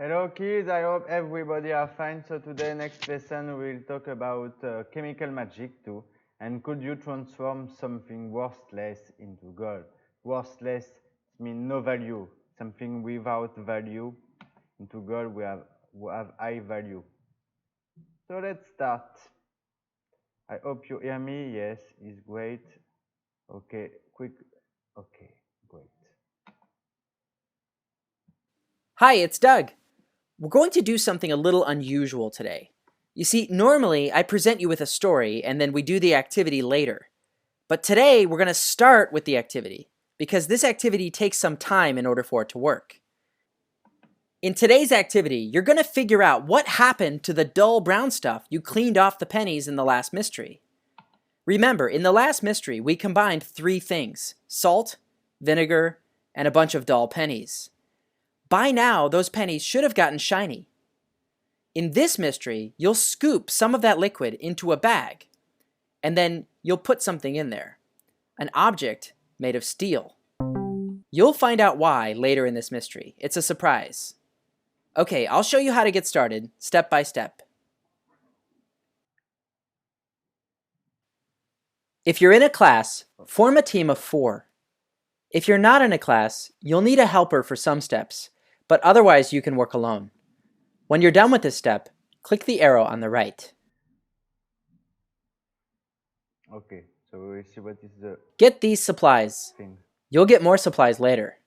Hello kids, I hope everybody are fine. So today next lesson we'll talk about chemical magic too. And could you transform something worthless into gold? Worthless means no value, something without value. Into gold we have high value. So let's start. I hope you hear me. Yes, it's great. Okay, quick. Okay, great. Hi, it's Doug. We're going to do something a little unusual today. You see, normally I present you with a story and then we do the activity later. But today we're going to start with the activity because this activity takes some time in order for it to work. In today's activity, you're going to figure out what happened to the dull brown stuff you cleaned off the pennies in the last mystery. Remember, in the last mystery, we combined 3 things: salt, vinegar, and a bunch of dull pennies. By now, those pennies should have gotten shiny. In this mystery, you'll scoop some of that liquid into a bag, and then you'll put something in there, an object made of steel. You'll find out why later in this mystery. It's a surprise. Okay, I'll show you how to get started, step by step. If you're in a class, form a team of 4. If you're not in a class, you'll need a helper for some steps, but otherwise you can work alone. When you're done with this step, click the arrow on the right. Okay, so we'll see what is the Get these supplies. thing. You'll get more supplies later.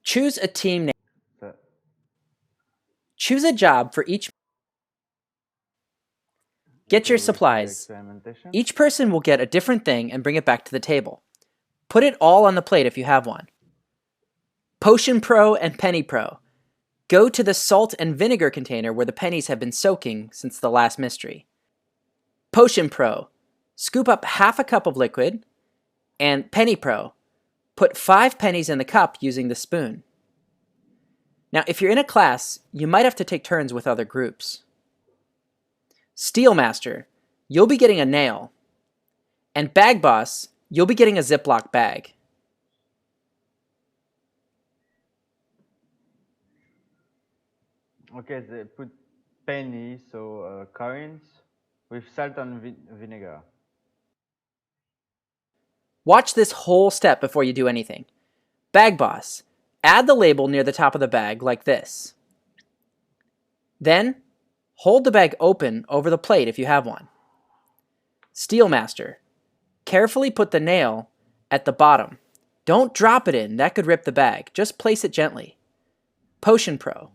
Choose a team name. So, Choose a job for each. Get your we'll see the supplies. experimentation. Each person will get a different thing and bring it back to the table. Put it all on the plate if you have one. Potion Pro and Penny Pro. Go to the salt and vinegar container where the pennies have been soaking since the last mystery. Potion Pro. Scoop up half a cup of liquid. And Penny Pro. Put 5 pennies in the cup using the spoon. Now, if you're in a class, you might have to take turns with other groups. Steel Master, you'll be getting a nail. And Bag Boss, you'll be getting a Ziploc bag. Okay, they put pennies, so coins, with salt and vinegar. Watch this whole step before you do anything. Bag Boss, add the label near the top of the bag like this. Then, hold the bag open over the plate if you have one. Steel Master, carefully put the nail at the bottom. Don't drop it in, that could rip the bag. Just place it gently. Potion Pro,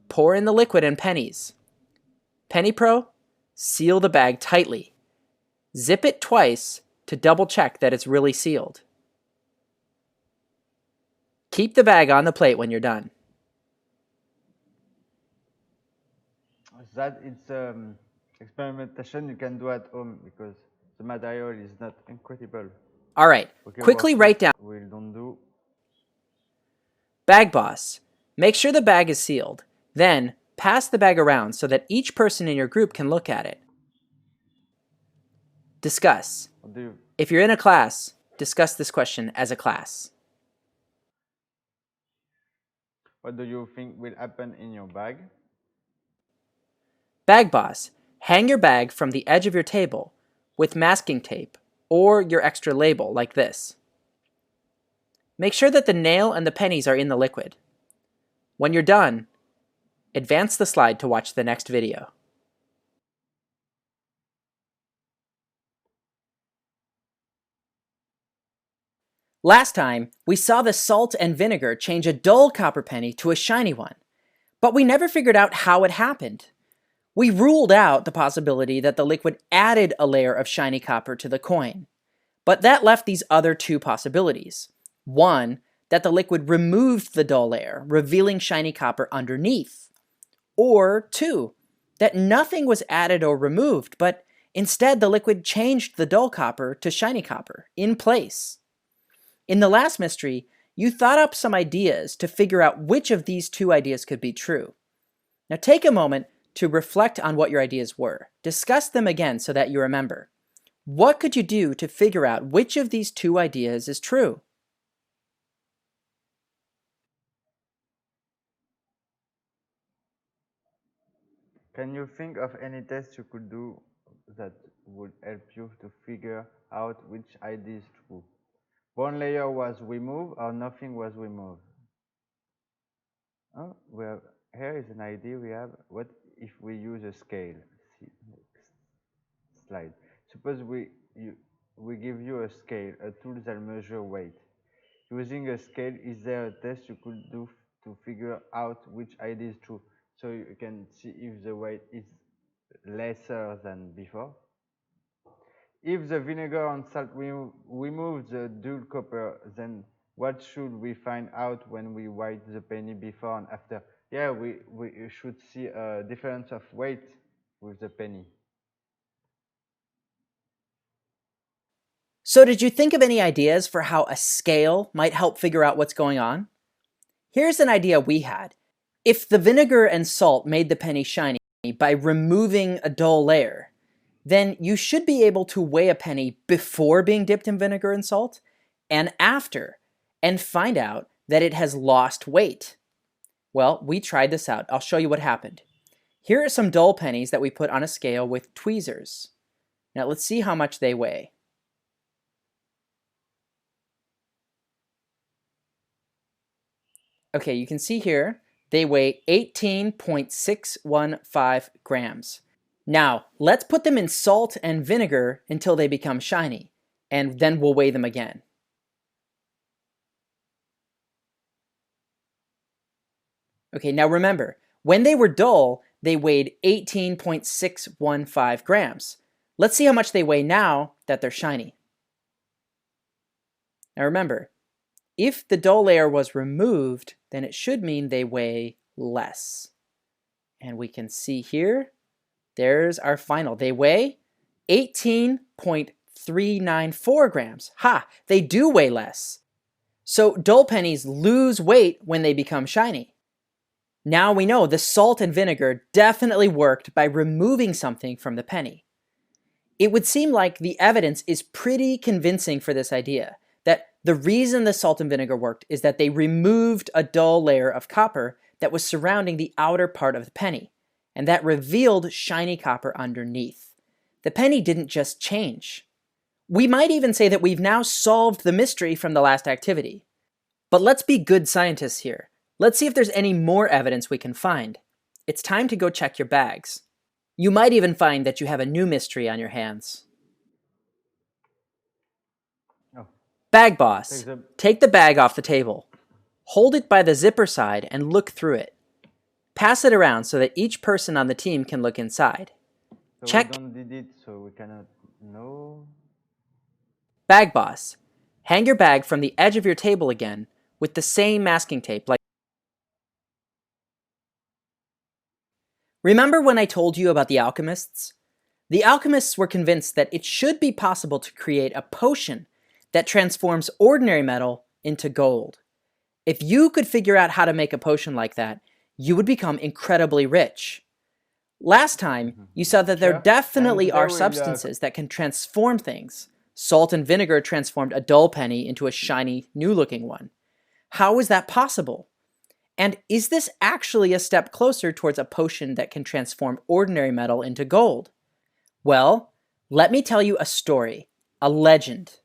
pour in the liquid and pennies. Penny Pro, seal the bag tightly. Zip it twice to double check that it's really sealed. Keep the bag on the plate when you're done. That it's experimentation you can do at home because the material is not incredible. All right, Okay, quickly write down. We don't do. Bag Boss, make sure the bag is sealed. Then, pass the bag around so that each person in your group can look at it. Discuss. What do you, If you're in a class, discuss this question as a class. what do you think will happen in your bag? Bag Boss, hang your bag from the edge of your table with masking tape or your extra label like this. Make sure that the nail and the pennies are in the liquid. When you're done, advance the slide to watch the next video. Last time, we saw the salt and vinegar change a dull copper penny to a shiny one, but we never figured out how it happened. We ruled out the possibility that the liquid added a layer of shiny copper to the coin, but that left these other 2 possibilities. One, that the liquid removed the dull layer, revealing shiny copper underneath. Or 2, that nothing was added or removed, but instead the liquid changed the dull copper to shiny copper in place. In the last mystery, you thought up some ideas to figure out which of these 2 ideas could be true. Now take a moment to reflect on what your ideas were. Discuss them again so that you remember. What could you do to figure out which of these 2 ideas is true? Can you think of any test you could do that would help you to figure out which ID is true? One layer was removed or nothing was removed? Oh, well, here is an idea we have. What if we use a scale? See, next slide. Suppose we give you a scale, a tool that measures weight. Using a scale, is there a test you could do to figure out which ID is true? So you can see if the weight is lesser than before. If the vinegar and salt remove the dull copper, then what should we find out when we weigh the penny before and after? Yeah, we should see a difference of weight with the penny. So did you think of any ideas for how a scale might help figure out what's going on? Here's an idea we had. If the vinegar and salt made the penny shiny by removing a dull layer, then you should be able to weigh a penny before being dipped in vinegar and salt and after, and find out that it has lost weight. Well, we tried this out. I'll show you what happened. Here are some dull pennies that we put on a scale with tweezers. Now let's see how much they weigh. Okay, you can see here, they weigh 18.615 grams. Now, let's put them in salt and vinegar until they become shiny, and then we'll weigh them again. Okay, now remember, when they were dull, they weighed 18.615 grams. Let's see how much they weigh now that they're shiny. Now remember, if the dull layer was removed, then it should mean they weigh less. And we can see here, there's our final. They weigh 18.394 grams. Ha! They do weigh less. So dull pennies lose weight when they become shiny. Now we know the salt and vinegar definitely worked by removing something from the penny. It would seem like the evidence is pretty convincing for this idea, that the reason the salt and vinegar worked is that they removed a dull layer of copper that was surrounding the outer part of the penny, and that revealed shiny copper underneath. The penny didn't just change. We might even say that we've now solved the mystery from the last activity. But let's be good scientists here. Let's see if there's any more evidence we can find. It's time to go check your bags. You might even find that you have a new mystery on your hands. Oh. Bag boss, take the bag off the table. Hold it by the zipper side and look through it. Pass it around so that each person on the team can look inside. So Check. We don't did it, so we cannot know. Bag boss, hang your bag from the edge of your table again with the same masking tape like. Remember when I told you about the alchemists? The alchemists were convinced that it should be possible to create a potion that transforms ordinary metal into gold. If you could figure out how to make a potion like that, you would become incredibly rich. Last time, you saw that there definitely are substances that can transform things. Salt and vinegar transformed a dull penny into a shiny, new-looking one. How is that possible? And is this actually a step closer towards a potion that can transform ordinary metal into gold? Well, let me tell you a story, a legend.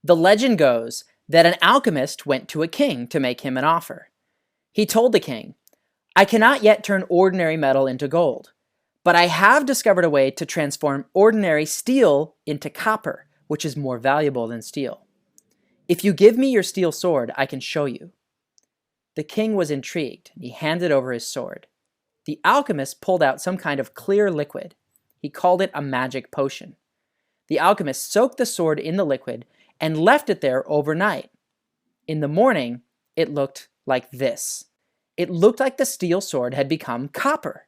The legend goes that an alchemist went to a king to make him an offer. He told the king, "I cannot yet turn ordinary metal into gold, but I have discovered a way to transform ordinary steel into copper, which is more valuable than steel. If you give me your steel sword, I can show you." The king was intrigued, and he handed over his sword. The alchemist pulled out some kind of clear liquid. He called it a magic potion. The alchemist soaked the sword in the liquid and left it there overnight. In the morning, it looked like this. It looked like the steel sword had become copper.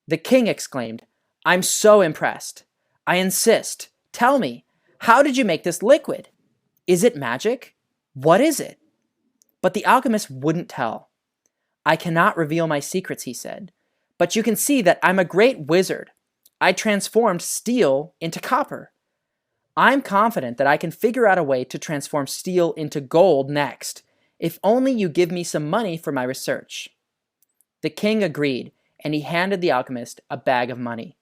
The king exclaimed, "I'm so impressed. I insist. Tell me, how did you make this liquid? Is it magic? What is it?" But the alchemist wouldn't tell. "I cannot reveal my secrets," he said, "but you can see that I'm a great wizard. I transformed steel into copper. I'm confident that I can figure out a way to transform steel into gold next, if only you give me some money for my research." The king agreed, and he handed the alchemist a bag of money.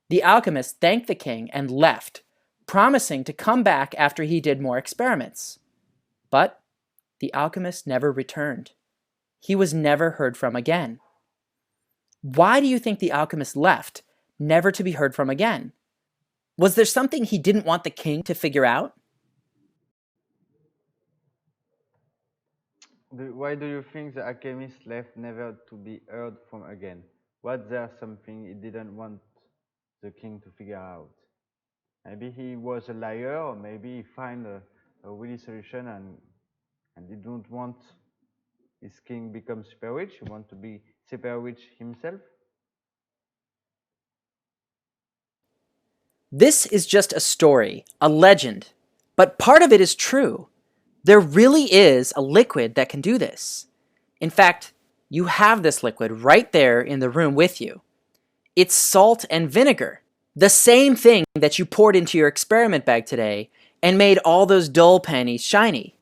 The alchemist thanked the king and left, promising to come back after he did more experiments. But the alchemist never returned. He was never heard from again. Why do you think the alchemist left, never to be heard from again? Was there something he didn't want the king to figure out? Why do you think the alchemist left never to be heard from again? Was there something he didn't want the king to figure out? Maybe he was a liar, or maybe he found a really solution and he don't want his king become super rich. He want to be super rich himself. This is just a story, a legend, but part of it is true. There really is a liquid that can do this. In fact, you have this liquid right there in the room with you. It's salt and vinegar, the same thing that you poured into your experiment bag today and made all those dull pennies shiny.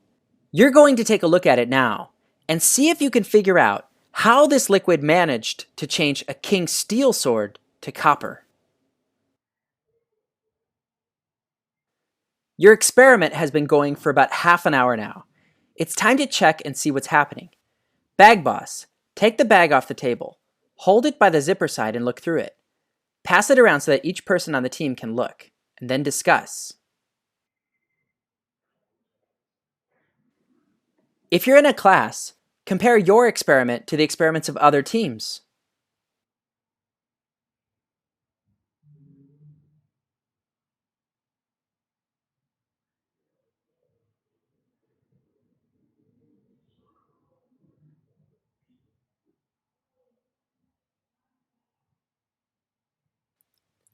You're going to take a look at it now and see if you can figure out how this liquid managed to change a king's steel sword to copper. Your experiment has been going for about half an hour now. It's time to check and see what's happening. Bag boss, take the bag off the table. Hold it by the zipper side and look through it. Pass it around so that each person on the team can look, and then discuss. If you're in a class, compare your experiment to the experiments of other teams.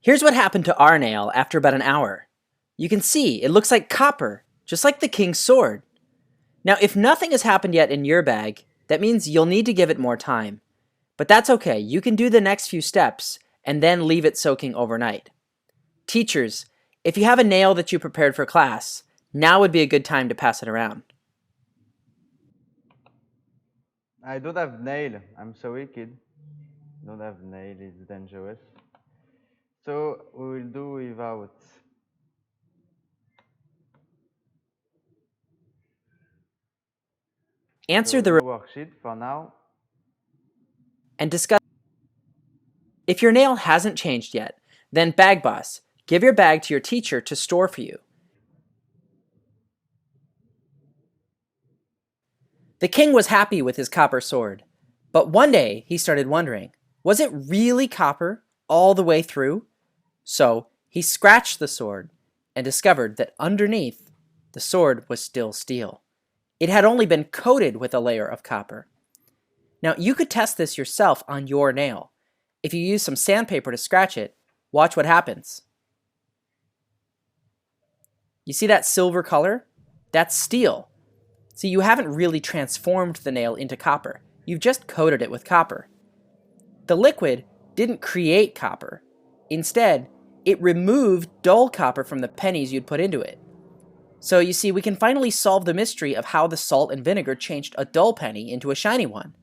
Here's what happened to our nail after about an hour. You can see it looks like copper, just like the king's sword. Now, if nothing has happened yet in your bag, that means you'll need to give it more time. But that's okay, you can do the next few steps and then leave it soaking overnight. Teachers, if you have a nail that you prepared for class, now would be a good time to pass it around. I don't have nail. I'm sorry, kid. Don't have nail. It's dangerous. So we will do without. Answer So the no worksheet for now. and discuss. If your nail hasn't changed yet, then bag boss, give your bag to your teacher to store for you. The king was happy with his copper sword, but one day he started wondering, was it really copper all the way through? So he scratched the sword and discovered that underneath, the sword was still steel. It had only been coated with a layer of copper. Now, you could test this yourself on your nail. If you use some sandpaper to scratch it, watch what happens. You see that silver color? That's steel. See, you haven't really transformed the nail into copper. You've just coated it with copper. The liquid didn't create copper. Instead, it removed dull copper from the pennies you'd put into it. So you see, we can finally solve the mystery of how the salt and vinegar changed a dull penny into a shiny one.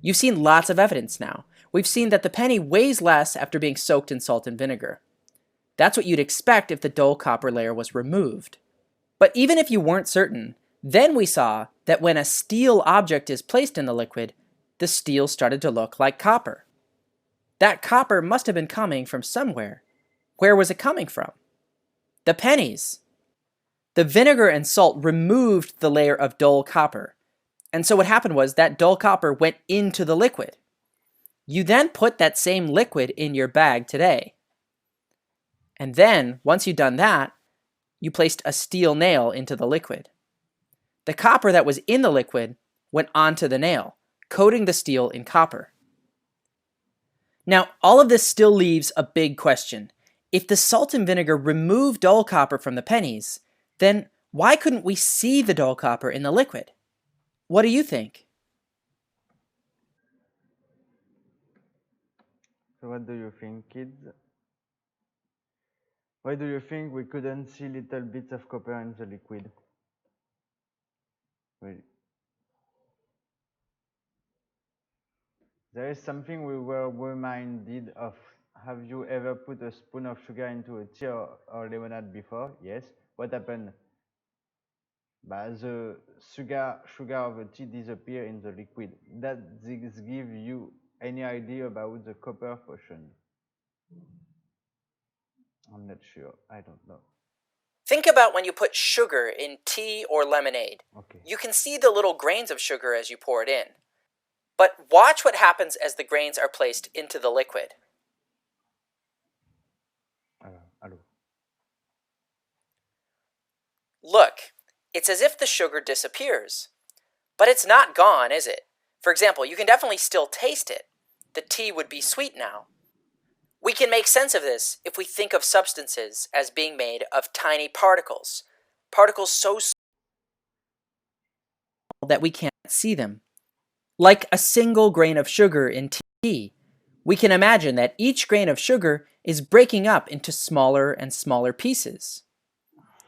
You've seen lots of evidence now. We've seen that the penny weighs less after being soaked in salt and vinegar. That's what you'd expect if the dull copper layer was removed. But even if you weren't certain, then we saw that when a steel object is placed in the liquid, the steel started to look like copper. That copper must have been coming from somewhere. Where was it coming from? The pennies. The vinegar and salt removed the layer of dull copper. And so what happened was that dull copper went into the liquid. You then put that same liquid in your bag today. And then, once you'd done that, you placed a steel nail into the liquid. The copper that was in the liquid went onto the nail, coating the steel in copper. Now, all of this still leaves a big question. If the salt and vinegar removed dull copper from the pennies, then why couldn't we see the dull copper in the liquid? What do you think? So what do you think, kids? Why do you think we couldn't see little bits of copper in the liquid? Well, There is something we were reminded of. Have you ever put a spoon of sugar into a tea or lemonade before? Yes. What happened? The sugar of the tea disappear in the liquid. Does this give you any idea about the copper potion? I'm not sure. I don't know. Think about when you put sugar in tea or lemonade. Okay. You can see the little grains of sugar as you pour it in. But watch what happens as the grains are placed into the liquid. Hello. Look, it's as if the sugar disappears. But it's not gone, is it? For example, you can definitely still taste it. The tea would be sweet now. We can make sense of this if we think of substances as being made of tiny particles. Particles so small that we can't see them. Like a single grain of sugar in tea, we can imagine that each grain of sugar is breaking up into smaller and smaller pieces.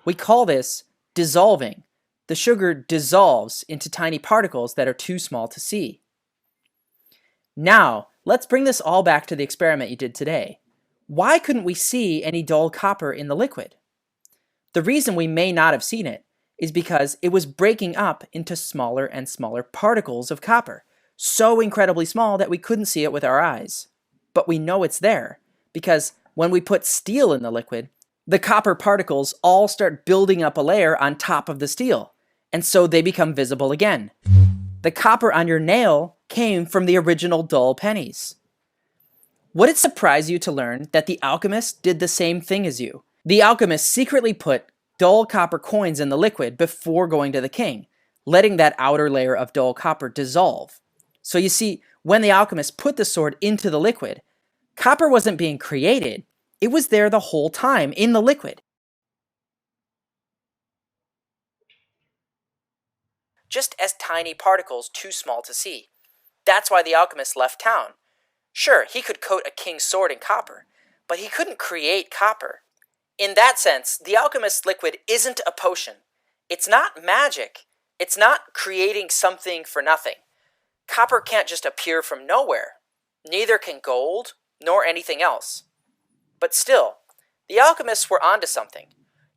We call this dissolving. The sugar dissolves into tiny particles that are too small to see. Now, let's bring this all back to the experiment you did today. Why couldn't we see any dull copper in the liquid? The reason we may not have seen it is because it was breaking up into smaller and smaller particles of copper, so incredibly small that we couldn't see it with our eyes. But we know it's there, because when we put steel in the liquid, the copper particles all start building up a layer on top of the steel, and so they become visible again. The copper on your nail came from the original dull pennies. Would it surprise you to learn that the alchemist did the same thing as you? The alchemist secretly put dull copper coins in the liquid before going to the king, letting that outer layer of dull copper dissolve. So you see, when the alchemist put the sword into the liquid, copper wasn't being created. It was there the whole time in the liquid. Just as tiny particles too small to see. That's why the alchemist left town. Sure, he could coat a king's sword in copper, but he couldn't create copper. In that sense, the alchemist's liquid isn't a potion. It's not magic. It's not creating something for nothing. Copper can't just appear from nowhere. Neither can gold, nor anything else. But still, the alchemists were onto something.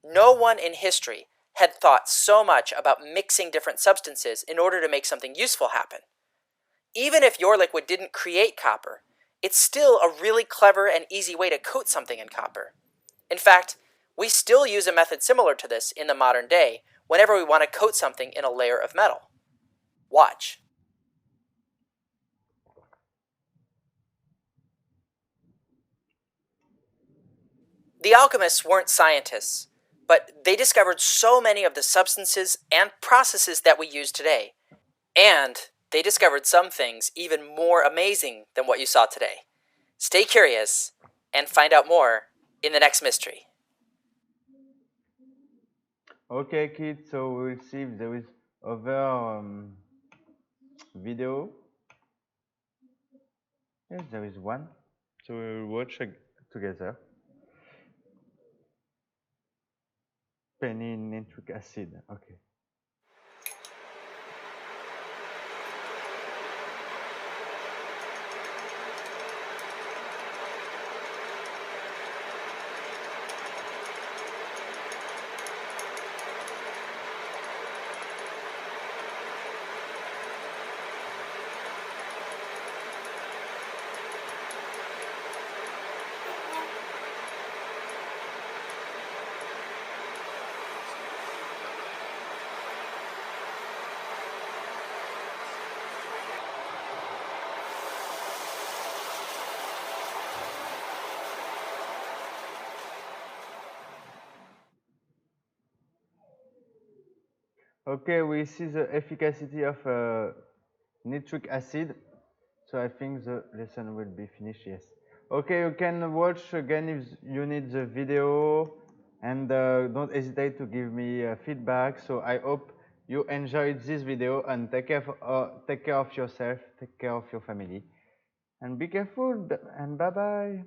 No one in history had thought so much about mixing different substances in order to make something useful happen. Even if your liquid didn't create copper, it's still a really clever and easy way to coat something in copper. In fact, we still use a method similar to this in the modern day whenever we want to coat something in a layer of metal. Watch. The alchemists weren't scientists, but they discovered so many of the substances and processes that we use today. And they discovered some things even more amazing than what you saw today. Stay curious and find out more in the next mystery. Okay, kids. So we'll see if there is other video. Yes, there is one. So we'll watch together. Penny nitric acid. Okay. Okay, we see the efficacy of nitric acid. So I think the lesson will be finished, yes. Okay, you can watch again if you need the video, and don't hesitate to give me feedback. So I hope you enjoyed this video, and take care of yourself, take care of your family, and be careful, and bye-bye.